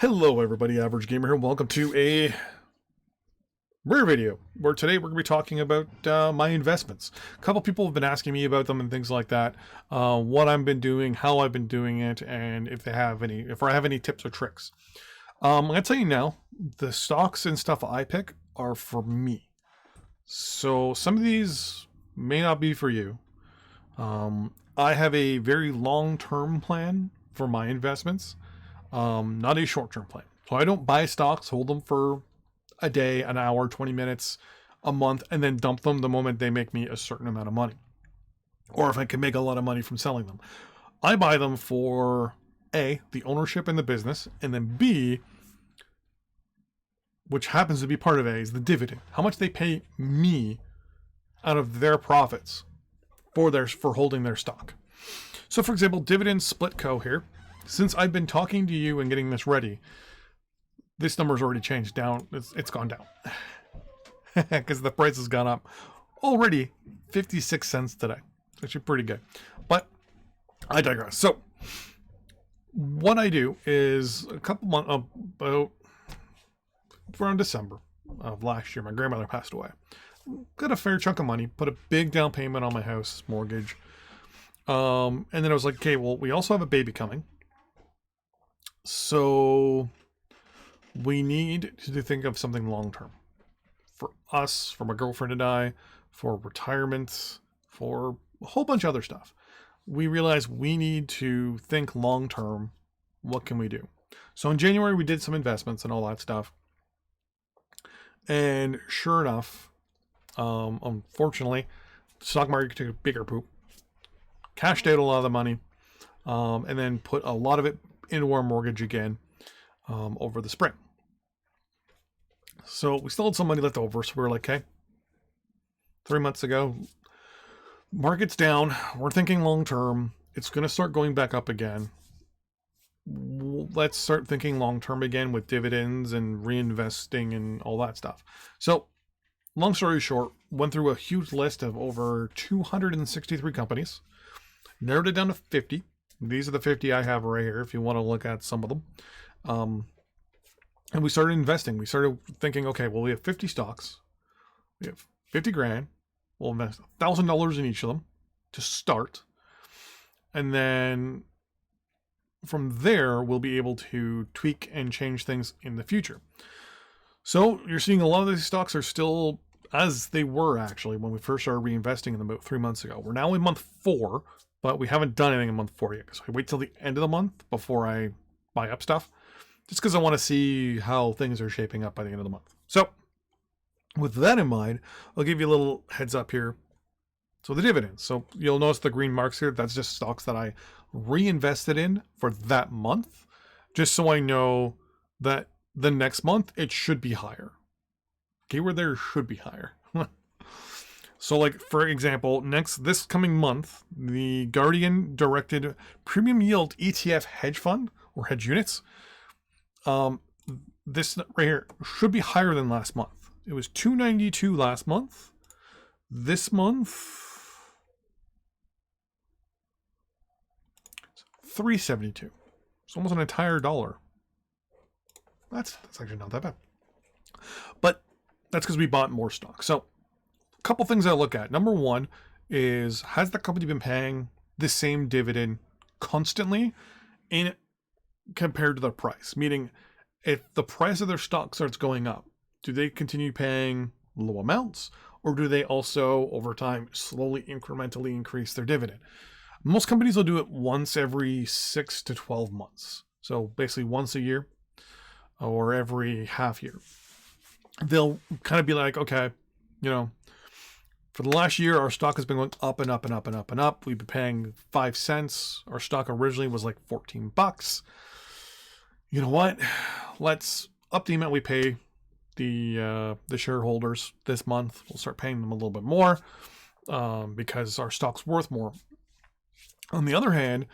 Hello everybody, Average Gamer here. Welcome to a rare video where today we're going to be talking about my investments. A couple people have been asking me about them and things like that, what I've been doing, how I've been doing it, and if I have any tips or tricks. I'm going to tell you now, the stocks and stuff I pick are for me. So some of these may not be for you. I have a very long-term plan for my investments. Not a short-term plan. So I don't buy stocks, hold them for a day, an hour, 20 minutes, a month, and then dump them the moment they make me a certain amount of money. Or if I can make a lot of money from selling them. I buy them for A, the ownership in the business, and then B, which happens to be part of A, is the dividend. How much they pay me out of their profits for holding their stock. So for example, Dividend Split Co. here. Since I've been talking to you and getting this ready, this number's already changed down. It's gone down because the price has gone up already 56 cents today. It's actually pretty good, but I digress. So what I do is a couple months, about around December of last year, my grandmother passed away. Got a fair chunk of money, put a big down payment on my house mortgage. And then I was like, okay, well, we also have a baby coming. So we need to think of something long-term for us, for my girlfriend and I, for retirement, for a whole bunch of other stuff. We realized we need to think long-term. What can we do? So in January, we did some investments and all that stuff. And sure enough, unfortunately, the stock market took a bigger poop, cashed out a lot of the money, and then put a lot of it into our mortgage again over the spring. So we still had some money left over, so we were like, okay, 3 months ago, market's down, we're thinking long term, it's going to start going back up again. Let's start thinking long term again with dividends and reinvesting and all that stuff. So long story short, went through a huge list of over 263 companies, narrowed it down to 50. These are the 50 I have right here if you want to look at some of them. And we started investing. We started thinking, okay, well, we have 50 stocks. We have 50 grand. We'll invest $1,000 in each of them to start. And then from there, we'll be able to tweak and change things in the future. So you're seeing a lot of these stocks are still as they were actually when we first started reinvesting in them about 3 months ago. We're now in month 4. But we haven't done anything in month 4 yet, so I wait till the end of the month before I buy up stuff, just because I want to see how things are shaping up by the end of the month. So with that in mind, I'll give you a little heads up here. So the dividends. So you'll notice the green marks here. That's just stocks that I reinvested in for that month, just so I know that the next month it should be higher. Keyword there, should be higher. So like, for example, this coming month, the Guardian directed premium yield ETF hedge fund or hedge units, this right here should be higher than last month. It was 292 last month. This month, 372. It's almost an entire dollar. That's actually not that bad. But that's because we bought more stock. So couple things I look at. Number one is, has the company been paying the same dividend constantly in compared to the price? Meaning, if the price of their stock starts going up, do they continue paying low amounts, or do they also over time slowly incrementally increase their dividend? Most companies will do it once every 6 to 12 months. So basically once a year or every half year. They'll kind of be like, okay, for the last year, our stock has been going up and up and up and up and up. We've been paying 5 cents. Our stock originally was like $14. You know what? Let's up the amount we pay the shareholders this month. We'll start paying them a little bit more because our stock's worth more. On the other hand,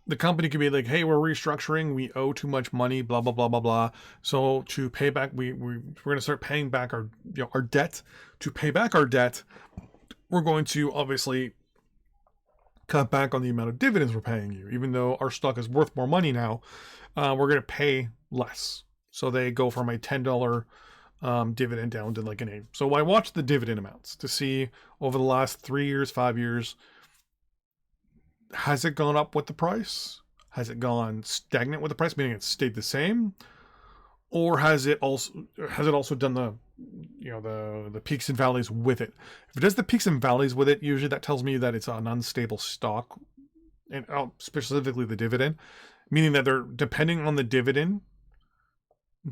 the company could be like, hey, we're restructuring. We owe too much money, blah, blah, blah, blah, blah. So to pay back, we're going to start paying back our debt. To pay back our debt, we're going to obviously cut back on the amount of dividends we're paying you. Even though our stock is worth more money now, we're going to pay less. So they go from a $10 dividend down to like an 8. So I watch the dividend amounts to see over the last 3 years, 5 years, has it gone up with the price? Has it gone stagnant with the price, meaning it's stayed the same? Or has it also done the peaks and valleys with it? If it does the peaks and valleys with it, usually that tells me that it's an unstable stock, and specifically the dividend, meaning that they're depending on the dividend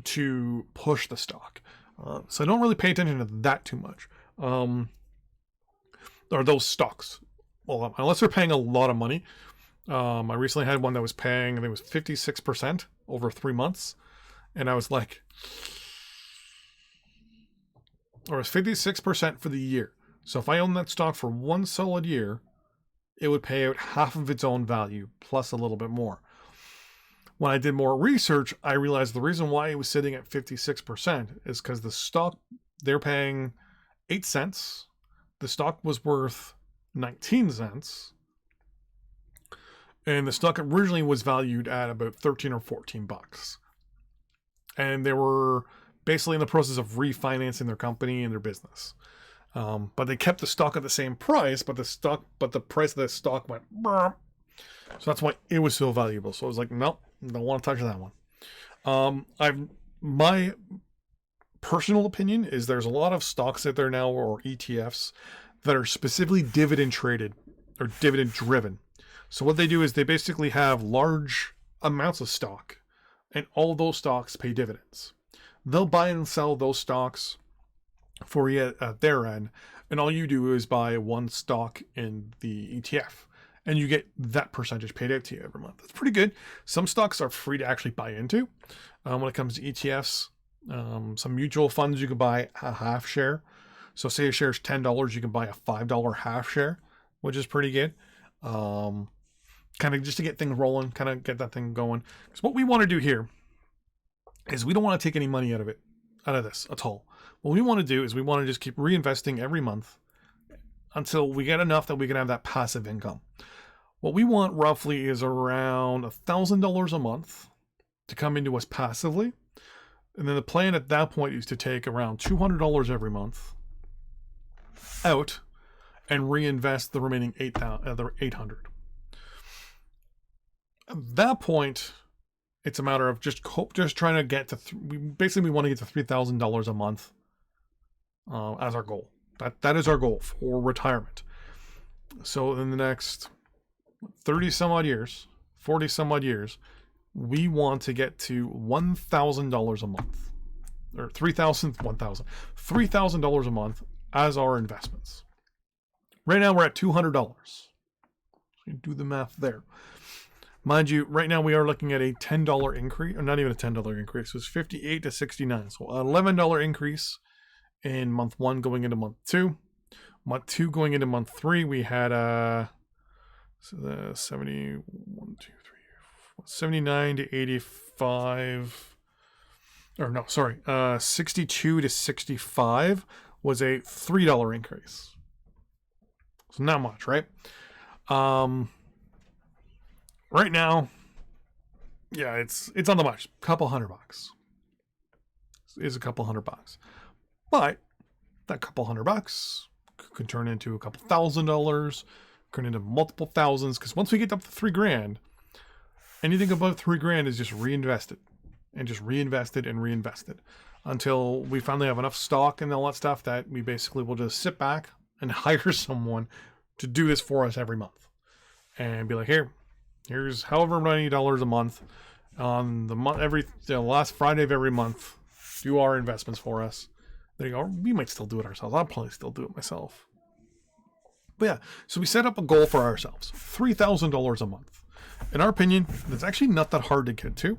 to push the stock. So I don't really pay attention to that too much. Or those stocks, well, unless they're paying a lot of money. I recently had one that was paying, I think it was 56% over 3 months. And I was like, or it's 56% for the year. So if I own that stock for one solid year, it would pay out half of its own value plus a little bit more. When I did more research, I realized the reason why it was sitting at 56% is because the stock, they're paying 8 cents. The stock was worth 19 cents. And the stock originally was valued at about 13 or 14 bucks. And they were basically in the process of refinancing their company and their business. But they kept the stock at the same price, but the price of the stock went burp. So that's why it was so valuable. So I was like, nope, don't want to touch that one. My personal opinion is there's a lot of stocks out there now, or ETFs, that are specifically dividend traded or dividend driven. So what they do is they basically have large amounts of stock, and all those stocks pay dividends. They'll buy and sell those stocks for you at their end, and all you do is buy one stock in the ETF, and you get that percentage paid out to you every month. That's pretty good. Some stocks are free to actually buy into. When it comes to ETFs, some mutual funds you can buy a half share. So say a share is $10, you can buy a $5 half share, which is pretty good. Kind of just to get things rolling, kind of get that thing going. Because what we want to do here is we don't want to take any money out of this at all. What we want to do is we want to just keep reinvesting every month until we get enough that we can have that passive income. What we want roughly is around $1,000 a month to come into us passively. And then the plan at that point is to take around $200 every month out and reinvest the remaining $800. At that point, it's a matter of just trying to get to. We want to get to $3,000 a month as our goal. That is our goal for retirement. So in the next 30 some odd years, 40 some odd years, we want to get to $1,000 a month, or $3,000 a month as our investments. Right now we're at $200. So you do the math there. Mind you, right now we are looking at a $10 increase, or not even a $10 increase. It was 58 to 69. So an $11 increase in month 1 going into month 2. Month 2 going into month 3, we had so the 79 to 85. Or no, sorry. 62 to 65 was a $3 increase. So not much, right? Right now, yeah, it's on the much. Couple $100 is a couple $100, but that couple $100 could turn into a couple $1,000, turn into multiple thousands. Because once we get up to $3,000, anything above $3,000 is just reinvested, and just reinvested and reinvested until we finally have enough stock and all that stuff that we basically will just sit back and hire someone to do this for us every month, and be like, here's however many dollars a month on the month, last Friday of every month, do our investments for us. There you go. We might still do it ourselves. I'll probably still do it myself. But yeah, so we set up a goal for ourselves, $3,000 a month. In our opinion, that's actually not that hard to get to.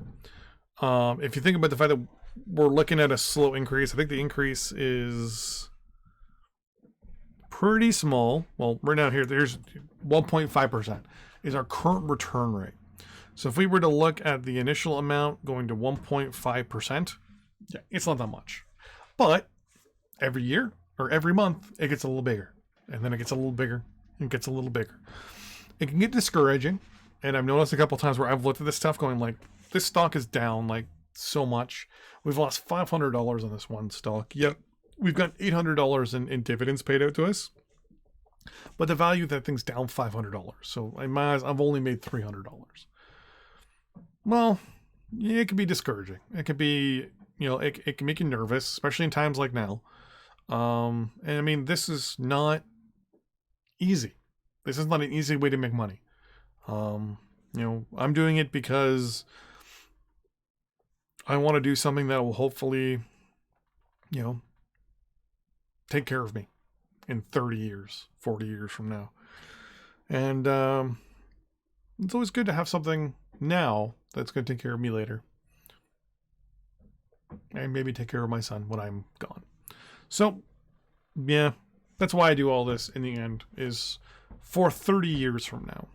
If you think about the fact that we're looking at a slow increase, I think the increase is pretty small. Well, right now there's 1.5% is our current return rate. So if we were to look at the initial amount going to 1.5%, yeah, it's not that much. But every year or every month, it gets a little bigger. And then it gets a little bigger and gets a little bigger. it can get discouraging. And I've noticed a couple times where I've looked at this stuff going like, this stock is down like so much. We've lost $500 on this one stock. Yep. We've got $800 in dividends paid out to us. But the value of that thing's down $500. So I've only made $300. Well, yeah, it can be discouraging. It could be, it can make you nervous, especially in times like now. And I mean, this is not easy. This is not an easy way to make money. I'm doing it because I want to do something that will hopefully, take care of me in 30 years, 40 years from now. And it's always good to have something now that's going to take care of me later. And maybe take care of my son when I'm gone. So, yeah, that's why I do all this in the end, is for 30 years from now.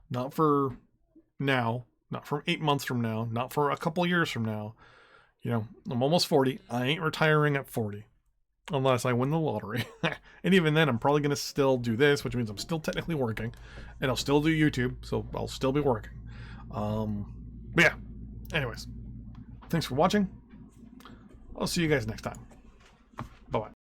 Not for now, not for 8 months from now, not for a couple years from now. I'm almost 40. I ain't retiring at 40. Unless I win the lottery. And even then, I'm probably going to still do this, which means I'm still technically working. And I'll still do YouTube, so I'll still be working. But yeah. Anyways. Thanks for watching. I'll see you guys next time. Bye-bye.